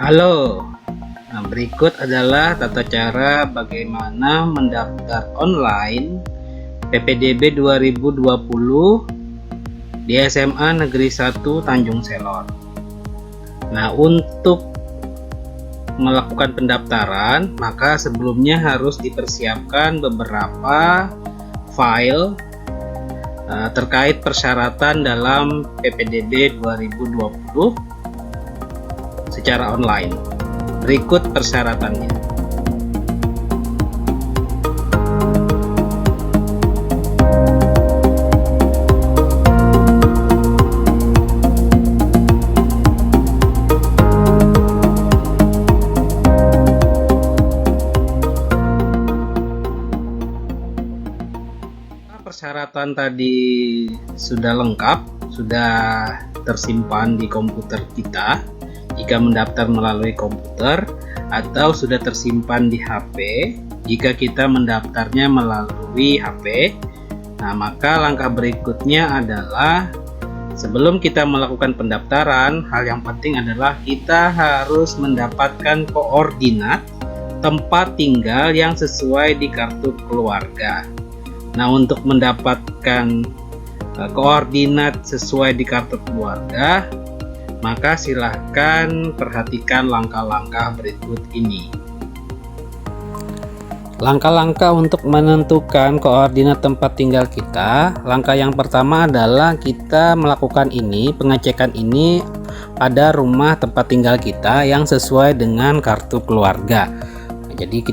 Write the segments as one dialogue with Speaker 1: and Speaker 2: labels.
Speaker 1: Halo, berikut adalah tata cara bagaimana mendaftar online PPDB 2020 di SMA Negeri 1 Tanjung Selor. Nah, untuk melakukan pendaftaran, maka sebelumnya harus dipersiapkan beberapa file terkait persyaratan dalam PPDB 2020 secara online. Berikut persyaratannya. Persyaratan tadi sudah lengkap, sudah tersimpan di komputer kita jika mendaftar melalui komputer, atau sudah tersimpan di HP jika kita mendaftarnya melalui HP. Nah, maka langkah berikutnya adalah sebelum kita melakukan pendaftaran, hal yang penting adalah kita harus mendapatkan koordinat tempat tinggal yang sesuai di kartu keluarga. Nah, untuk mendapatkan koordinat sesuai di kartu keluarga, maka silahkan perhatikan langkah-langkah berikut ini. Langkah-langkah untuk menentukan koordinat tempat tinggal kita. Langkah yang pertama adalah kita melakukan pengecekan ini pada rumah tempat tinggal kita yang sesuai dengan kartu keluarga. Jadi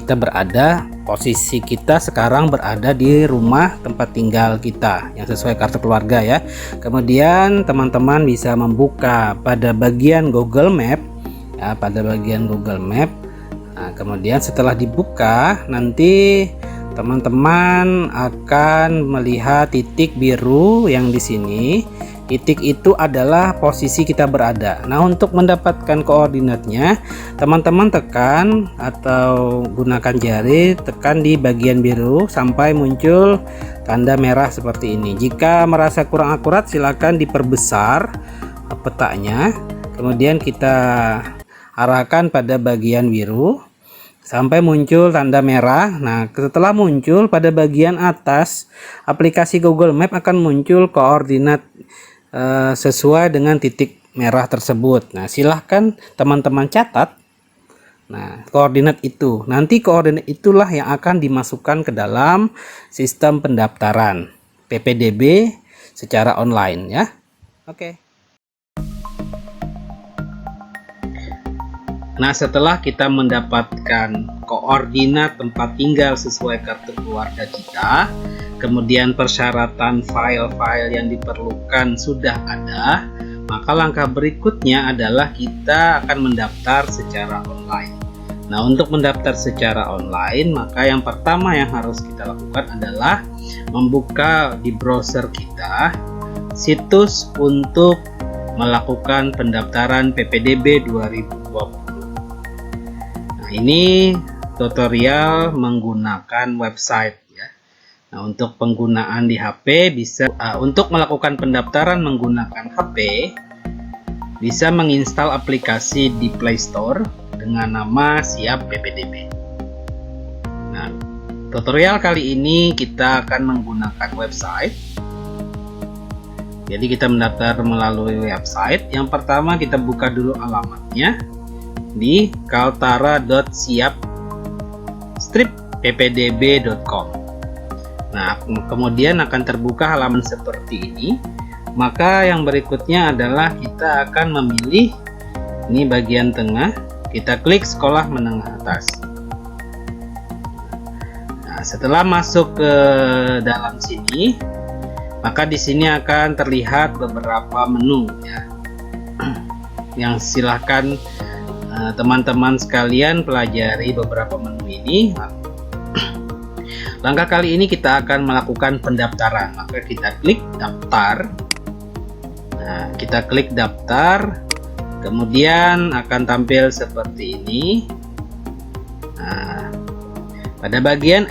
Speaker 1: posisi kita sekarang berada di rumah tempat tinggal kita yang sesuai kartu keluarga ya. Kemudian teman-teman bisa membuka pada bagian Google Map ya, Nah, kemudian setelah dibuka, nanti teman-teman akan melihat titik biru yang di sini. Titik itu adalah posisi kita berada. Nah, untuk mendapatkan koordinatnya, teman-teman tekan atau gunakan jari, tekan di bagian biru sampai muncul tanda merah seperti ini. Jika merasa kurang akurat, silakan diperbesar petanya. Kemudian kita arahkan pada bagian biru sampai muncul tanda merah. Nah, setelah muncul pada bagian atas, aplikasi Google Map akan muncul koordinat sesuai dengan titik merah tersebut. Nah, silahkan teman-teman catat. Nah, koordinat itu. Nanti koordinat itulah yang akan dimasukkan ke dalam sistem pendaftaran PPDB secara online ya. Oke. Nah, setelah kita mendapatkan koordinat tempat tinggal sesuai kartu keluarga kita, kemudian persyaratan file-file yang diperlukan sudah ada, maka langkah berikutnya adalah kita akan mendaftar secara online. Nah, untuk mendaftar secara online, maka yang pertama yang harus kita lakukan adalah membuka di browser kita situs untuk melakukan pendaftaran PPDB 2020. Nah, ini tutorial menggunakan website. Nah, untuk penggunaan di HP untuk melakukan pendaftaran menggunakan HP bisa menginstal aplikasi di Play Store dengan nama Siap PPDB. Nah, tutorial kali ini kita akan menggunakan website. Jadi kita mendaftar melalui website. Yang pertama kita buka dulu alamatnya di kaltara.siap-ppdb.com. Nah, kemudian akan terbuka halaman seperti ini. Maka yang berikutnya adalah kita akan memilih ini bagian tengah, kita klik sekolah menengah atas. Nah, setelah masuk ke dalam sini, maka di sini akan terlihat beberapa menu ya. Yang silahkan teman-teman sekalian pelajari beberapa menu ini. Langkah kali ini kita akan melakukan pendaftaran, maka kita klik daftar. Nah, kita klik daftar, kemudian akan tampil seperti ini. Nah, pada bagian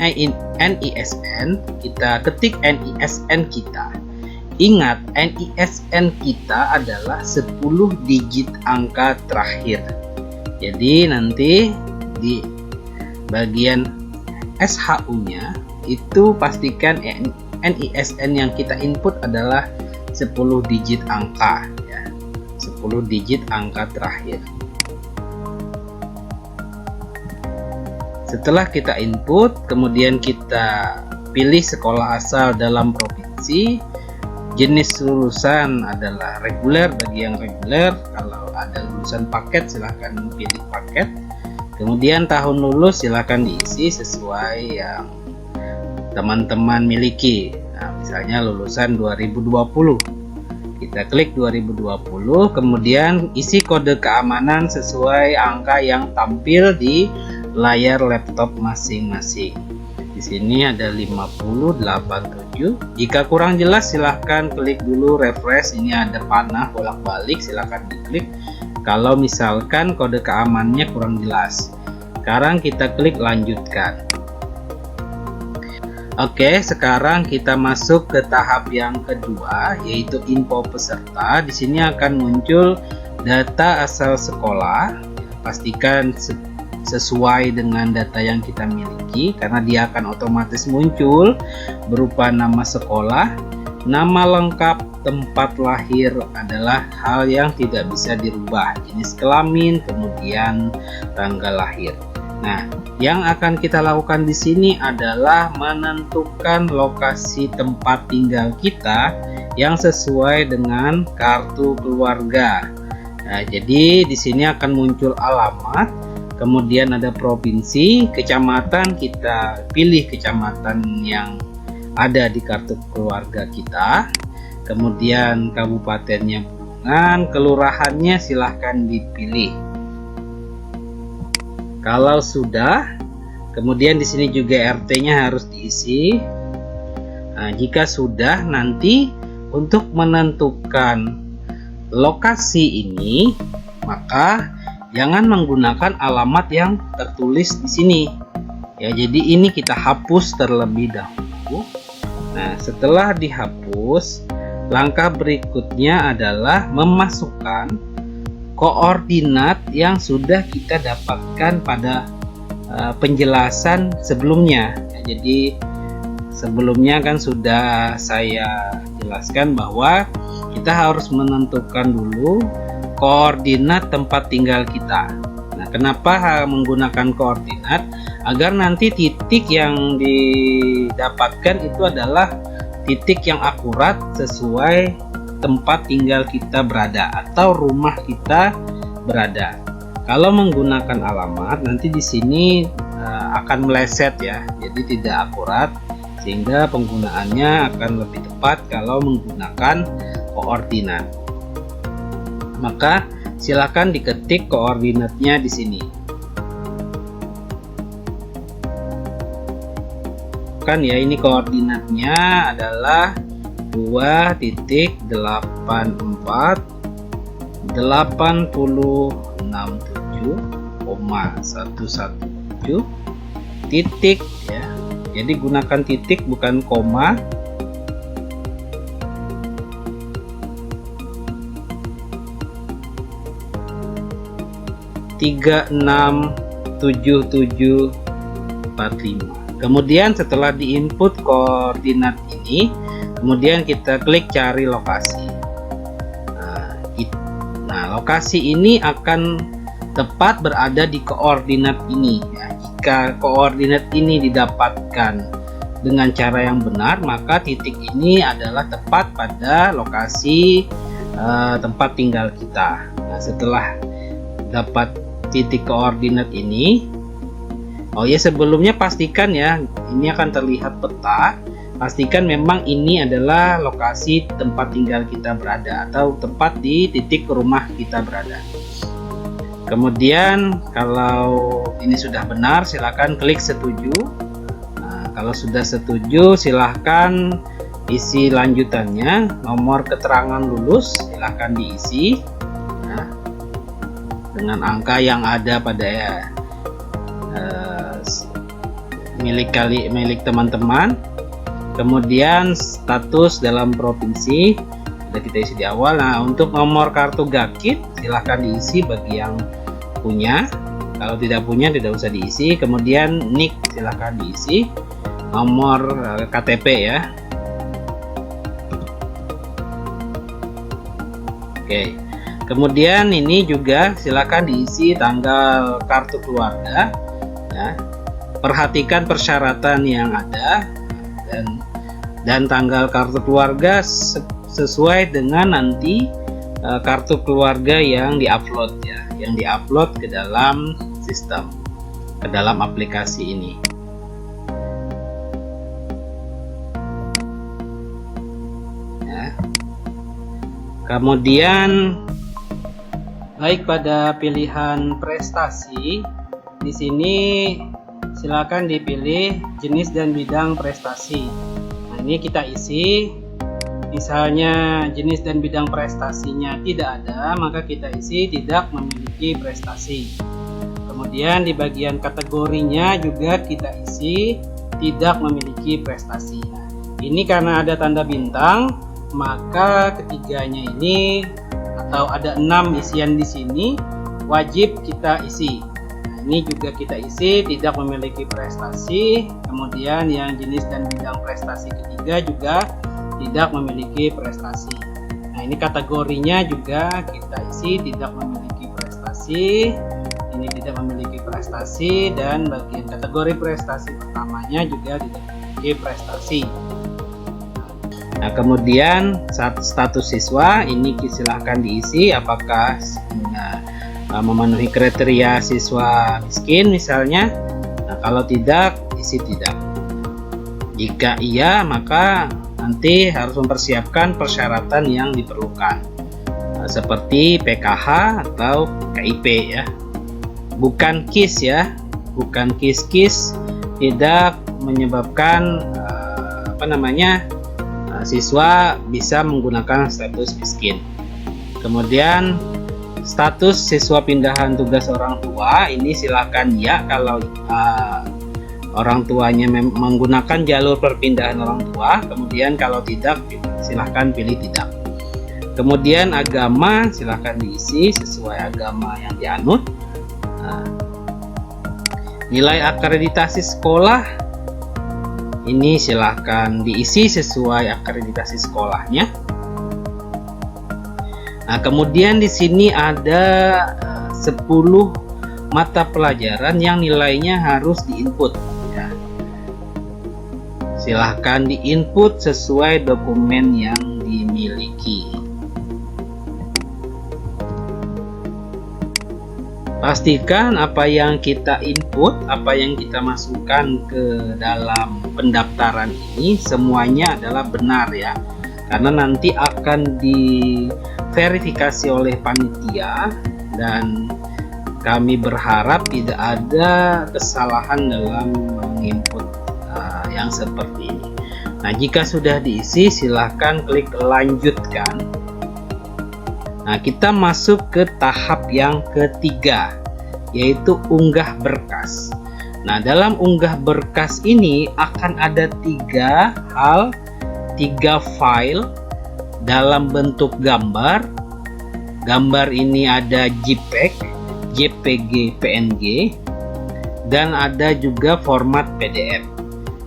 Speaker 1: NISN, kita ketik NISN kita. Ingat, NISN kita adalah 10 digit angka terakhir. Jadi nanti di bagian SHU-nya itu pastikan NISN yang kita input adalah 10 digit angka ya. 10 digit angka terakhir. Setelah kita input, kemudian kita pilih sekolah asal dalam provinsi. Jenis lulusan adalah reguler bagi yang reguler. Kalau ada lulusan paket silahkan pilih paket. Kemudian tahun lulus silahkan diisi sesuai yang teman-teman miliki. Nah, misalnya lulusan 2020. Kita klik 2020, kemudian isi kode keamanan sesuai angka yang tampil di layar laptop masing-masing. Di sini ada 5087. Jika kurang jelas silahkan klik dulu refresh. Ini ada panah bolak-balik, silahkan diklik. Kalau misalkan kode keamanannya kurang jelas. Sekarang kita klik lanjutkan. Oke, sekarang kita masuk ke tahap yang kedua, yaitu info peserta. Di sini akan muncul data asal sekolah. Pastikan sesuai dengan data yang kita miliki, karena dia akan otomatis muncul berupa nama sekolah, nama lengkap, tempat lahir adalah hal yang tidak bisa dirubah, jenis kelamin, kemudian tanggal lahir. Nah, yang akan kita lakukan di sini adalah menentukan lokasi tempat tinggal kita yang sesuai dengan kartu keluarga. Nah, jadi di sini akan muncul alamat. Kemudian ada provinsi, kecamatan, kita pilih kecamatan yang ada di kartu keluarga kita. Kemudian kabupatennya Bulungan, kelurahannya silahkan dipilih. Kalau sudah, kemudian di sini juga RT-nya harus diisi. Nah, jika sudah, nanti untuk menentukan lokasi ini, maka jangan menggunakan alamat yang tertulis di sini. Ya, jadi ini kita hapus terlebih dahulu. Nah, setelah dihapus, langkah berikutnya adalah memasukkan koordinat yang sudah kita dapatkan pada penjelasan sebelumnya. Ya, jadi sebelumnya kan sudah saya jelaskan bahwa kita harus menentukan dulu koordinat tempat tinggal kita. Nah, kenapa menggunakan koordinat? Agar nanti titik yang didapatkan itu adalah titik yang akurat sesuai tempat tinggal kita berada atau rumah kita berada. Kalau menggunakan alamat, nanti di sini akan meleset ya, jadi tidak akurat, sehingga penggunaannya akan lebih tepat kalau menggunakan koordinat. Maka silakan diketik koordinatnya di sini. Kan ya, ini koordinatnya adalah 2.867,117 titik ya. Jadi gunakan titik bukan koma. (367745). Kemudian setelah diinput koordinat ini, kemudian kita klik cari lokasi. Nah, lokasi ini akan tepat berada di koordinat ini ya. Jika koordinat ini didapatkan dengan cara yang benar, maka titik ini adalah tepat pada lokasi tempat tinggal kita. Nah, setelah dapat titik koordinat ini, oh ya, sebelumnya pastikan ya, ini akan terlihat peta. Pastikan memang ini adalah lokasi tempat tinggal kita berada atau tempat di titik rumah kita berada. Kemudian kalau ini sudah benar, silakan klik setuju. Nah, kalau sudah setuju, silahkan isi lanjutannya. Nomor keterangan lulus silahkan diisi ya, dengan angka yang ada pada milik teman-teman. Kemudian status dalam provinsi sudah kita isi di awal. Nah, untuk nomor kartu Gakit silahkan diisi bagi yang punya. Kalau tidak punya tidak usah diisi. Kemudian NIK silahkan diisi, nomor KTP ya. Oke. Kemudian ini juga silakan diisi tanggal kartu keluarga ya. Perhatikan persyaratan yang ada dan tanggal kartu keluarga sesuai dengan nanti kartu keluarga yang diupload ya, yang diupload ke dalam sistem, ke dalam aplikasi ini. Ya. Kemudian baik pada pilihan prestasi, di sini silakan dipilih jenis dan bidang prestasi. Nah, ini kita isi. Misalnya jenis dan bidang prestasinya tidak ada, maka kita isi tidak memiliki prestasi. Kemudian di bagian kategorinya juga kita isi tidak memiliki prestasi. Nah, ini karena ada tanda bintang, maka ketiganya ini atau ada 6 isian di sini wajib kita isi. Nah, ini juga kita isi tidak memiliki prestasi. Kemudian yang jenis dan bidang prestasi ketiga juga tidak memiliki prestasi. Nah, ini kategorinya juga kita isi tidak memiliki prestasi, ini tidak memiliki prestasi, dan bagian kategori prestasi pertamanya juga tidak memiliki prestasi. Nah, kemudian status siswa ini silahkan diisi apakah memenuhi kriteria siswa miskin misalnya. Nah, kalau tidak, isi tidak. Jika iya, maka nanti harus mempersiapkan persyaratan yang diperlukan seperti PKH atau KIP ya, bukan KIS ya, bukan KIS tidak menyebabkan siswa bisa menggunakan status miskin. Kemudian status siswa pindahan tugas orang tua ini silakan ya kalau orang tuanya menggunakan jalur perpindahan orang tua. Kemudian kalau tidak, silahkan pilih tidak. Kemudian agama silahkan diisi sesuai agama yang dianut. Nah, nilai akreditasi sekolah ini silahkan diisi sesuai akreditasi sekolahnya. Nah, kemudian di sini ada 10 mata pelajaran yang nilainya harus diinput. Silahkan diinput sesuai dokumen yang dimiliki. Pastikan apa yang kita input, apa yang kita masukkan ke dalam pendaftaran ini semuanya adalah benar ya. Karena nanti akan diverifikasi oleh panitia dan kami berharap tidak ada kesalahan dalam menginput yang seperti ini. Nah, jika sudah diisi silahkan klik lanjutkan. Nah, kita masuk ke tahap yang ketiga, yaitu unggah berkas. Nah, dalam unggah berkas ini akan ada 3 file dalam bentuk gambar. Gambar ini ada JPEG, JPG, PNG, dan ada juga format PDF.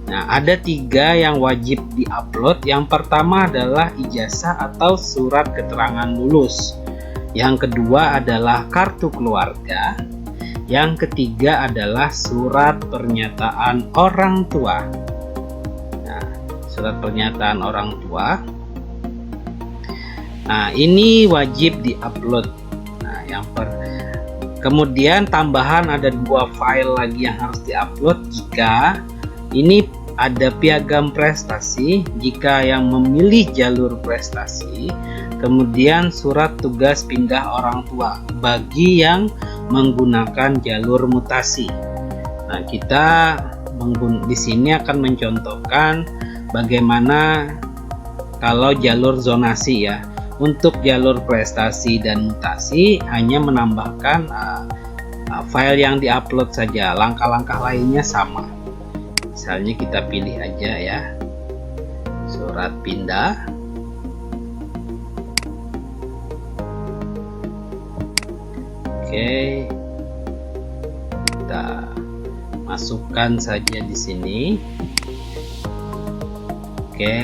Speaker 1: Nah, ada 3 yang wajib diupload. Yang pertama adalah ijazah atau surat keterangan lulus. Yang kedua adalah kartu keluarga. Yang ketiga adalah surat pernyataan orang tua. Nah, surat pernyataan orang tua. Nah, ini wajib diupload. Nah, kemudian tambahan ada 2 file lagi yang harus diupload jika ini ada piagam prestasi, jika yang memilih jalur prestasi, kemudian surat tugas pindah orang tua bagi yang menggunakan jalur mutasi. Nah, kita di sini akan mencontohkan bagaimana kalau jalur zonasi ya. Untuk jalur prestasi dan mutasi hanya menambahkan file yang diupload saja, langkah-langkah lainnya sama. Misalnya kita pilih aja ya, surat pindah. Oke, masukkan saja di sini. Oke.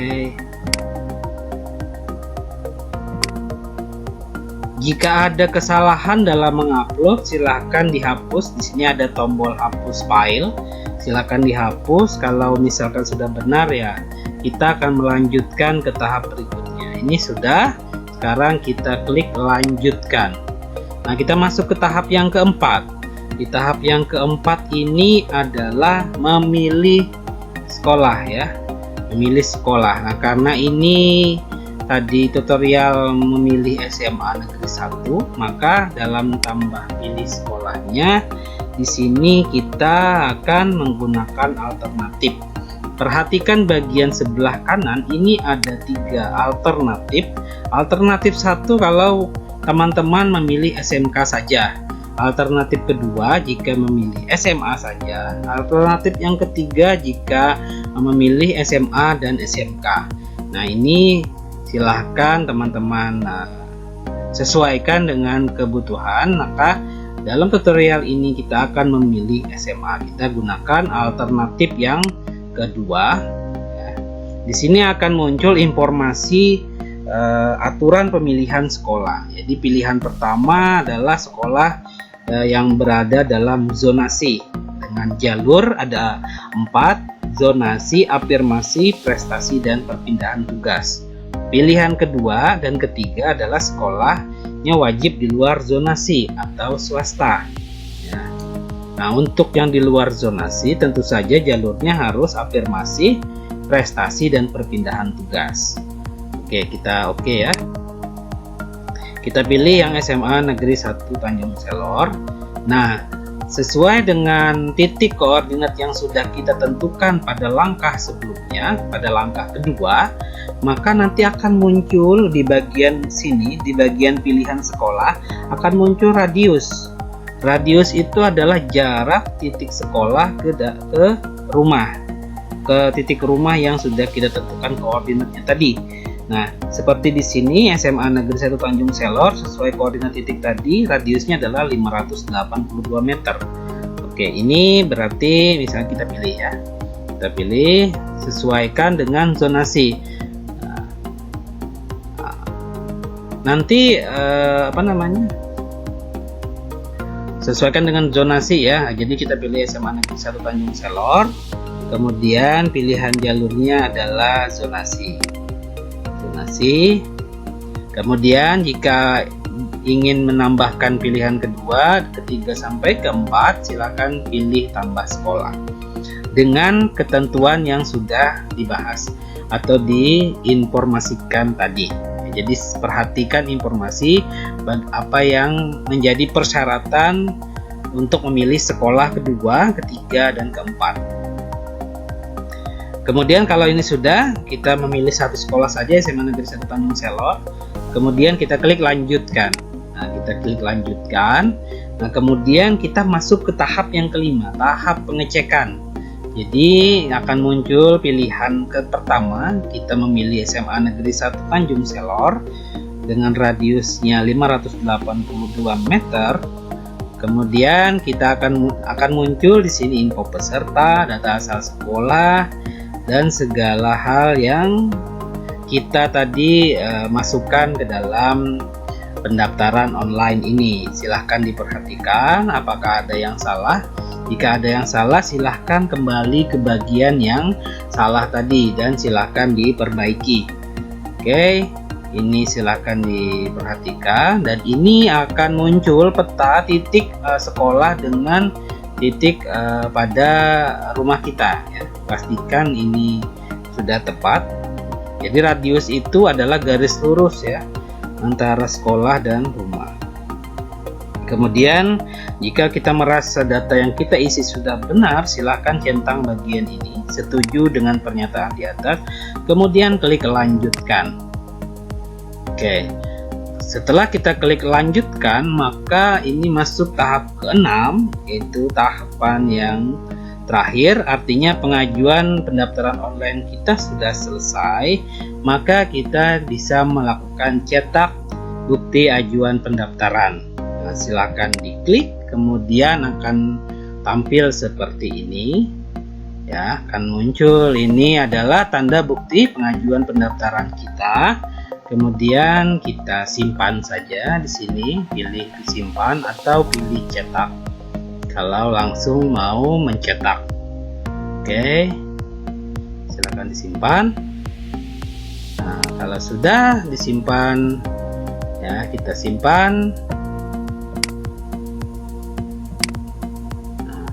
Speaker 1: Jika ada kesalahan dalam mengupload, silahkan dihapus. Di sini ada tombol hapus file, silahkan dihapus. Kalau misalkan sudah benar ya, kita akan melanjutkan ke tahap berikutnya. Ini sudah, sekarang kita klik lanjutkan. Nah, kita masuk ke tahap yang keempat. Di tahap yang keempat ini adalah memilih sekolah ya, memilih sekolah. Nah, karena ini tadi tutorial memilih SMA Negeri 1, maka dalam tambah pilih sekolahnya di sini kita akan menggunakan alternatif. Perhatikan bagian sebelah kanan, ini ada 3 alternatif. Alternatif 1 kalau teman-teman memilih SMK saja. Alternatif kedua jika memilih SMA saja. Alternatif yang ketiga jika memilih SMA dan SMK. Nah, ini silahkan teman-teman sesuaikan dengan kebutuhan. Maka dalam tutorial ini kita akan memilih SMA. Kita gunakan alternatif yang kedua. Di sini akan muncul informasi aturan pemilihan sekolah. Jadi pilihan pertama adalah sekolah yang berada dalam zonasi dengan jalur ada 4: zonasi, afirmasi, prestasi, dan perpindahan tugas. Pilihan kedua dan ketiga adalah sekolahnya wajib di luar zonasi atau swasta. Ya. Nah, untuk yang di luar zonasi tentu saja jalurnya harus afirmasi, prestasi, dan perpindahan tugas. Oke, kita oke ya. Kita pilih yang SMA Negeri 1 Tanjung Selor. Nah, sesuai dengan titik koordinat yang sudah kita tentukan pada langkah sebelumnya, pada langkah kedua, maka nanti akan muncul di bagian sini, di bagian pilihan sekolah, akan muncul radius. Radius itu adalah jarak titik sekolah ke rumah, ke titik rumah yang sudah kita tentukan koordinatnya tadi. Nah, seperti di sini SMA Negeri 1 Tanjung Selor sesuai koordinat titik tadi, radiusnya adalah 582 meter. Oke, ini berarti misalnya kita pilih ya. Kita pilih sesuaikan dengan zonasi. Nanti sesuaikan dengan zonasi ya. Jadi kita pilih SMA Negeri 1 Tanjung Selor. Kemudian pilihan jalurnya adalah zonasi. Kemudian jika ingin menambahkan pilihan kedua, ketiga sampai keempat, silakan pilih tambah sekolah dengan ketentuan yang sudah dibahas atau diinformasikan tadi. Jadi perhatikan informasi apa yang menjadi persyaratan untuk memilih sekolah kedua, ketiga, dan keempat. Kemudian kalau ini sudah, kita memilih satu sekolah saja, SMA Negeri 1 Tanjung Selor. Kemudian kita klik lanjutkan. Nah, kita klik lanjutkan. Nah, kemudian kita masuk ke tahap yang kelima, tahap pengecekan. Jadi akan muncul pilihan pertama, kita memilih SMA Negeri 1 Tanjung Selor dengan radiusnya 582 meter. Kemudian kita akan muncul di sini info peserta, data asal sekolah, dan segala hal yang kita tadi masukkan ke dalam pendaftaran online ini. Silahkan diperhatikan apakah ada yang salah. Jika ada yang salah, silahkan kembali ke bagian yang salah tadi dan silahkan diperbaiki. Oke, ini silahkan diperhatikan, dan ini akan muncul peta titik sekolah dengan titik pada rumah kita ya. Pastikan ini sudah tepat. Jadi radius itu adalah garis lurus ya antara sekolah dan rumah. Kemudian jika kita merasa data yang kita isi sudah benar, silakan centang bagian ini setuju dengan pernyataan di atas, kemudian klik lanjutkan. Oke, setelah kita klik lanjutkan, maka ini masuk tahap ke-6, yaitu tahapan yang terakhir. Artinya pengajuan pendaftaran online kita sudah selesai, maka kita bisa melakukan cetak bukti ajuan pendaftaran. Nah, silakan diklik, kemudian akan tampil seperti ini ya, akan muncul. Ini adalah tanda bukti pengajuan pendaftaran kita. Kemudian kita simpan saja di sini, pilih disimpan atau pilih cetak kalau langsung mau mencetak. Oke, silakan disimpan. Nah, kalau sudah disimpan ya, kita simpan. Nah,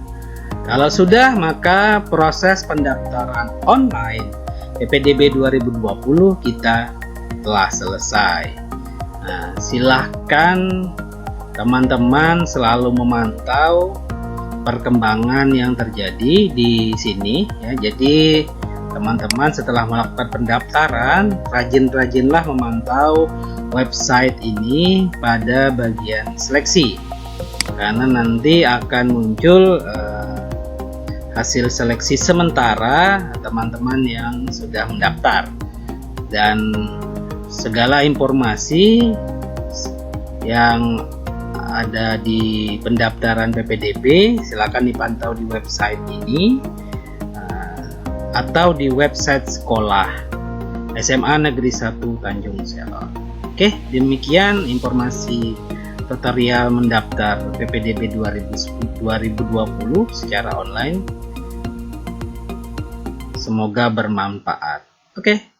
Speaker 1: kalau sudah, maka proses pendaftaran online PPDB 2020 kita telah selesai. Nah, silahkan teman-teman selalu memantau perkembangan yang terjadi di sini ya. Jadi teman-teman setelah melakukan pendaftaran, rajin-rajinlah memantau website ini pada bagian seleksi, karena nanti akan muncul hasil seleksi sementara teman-teman yang sudah mendaftar, dan segala informasi yang ada di pendaftaran PPDB silakan dipantau di website ini atau di website sekolah SMA Negeri 1 Tanjung Selor. Oke, demikian informasi tutorial mendaftar PPDB 2020 secara online. Semoga bermanfaat. Oke.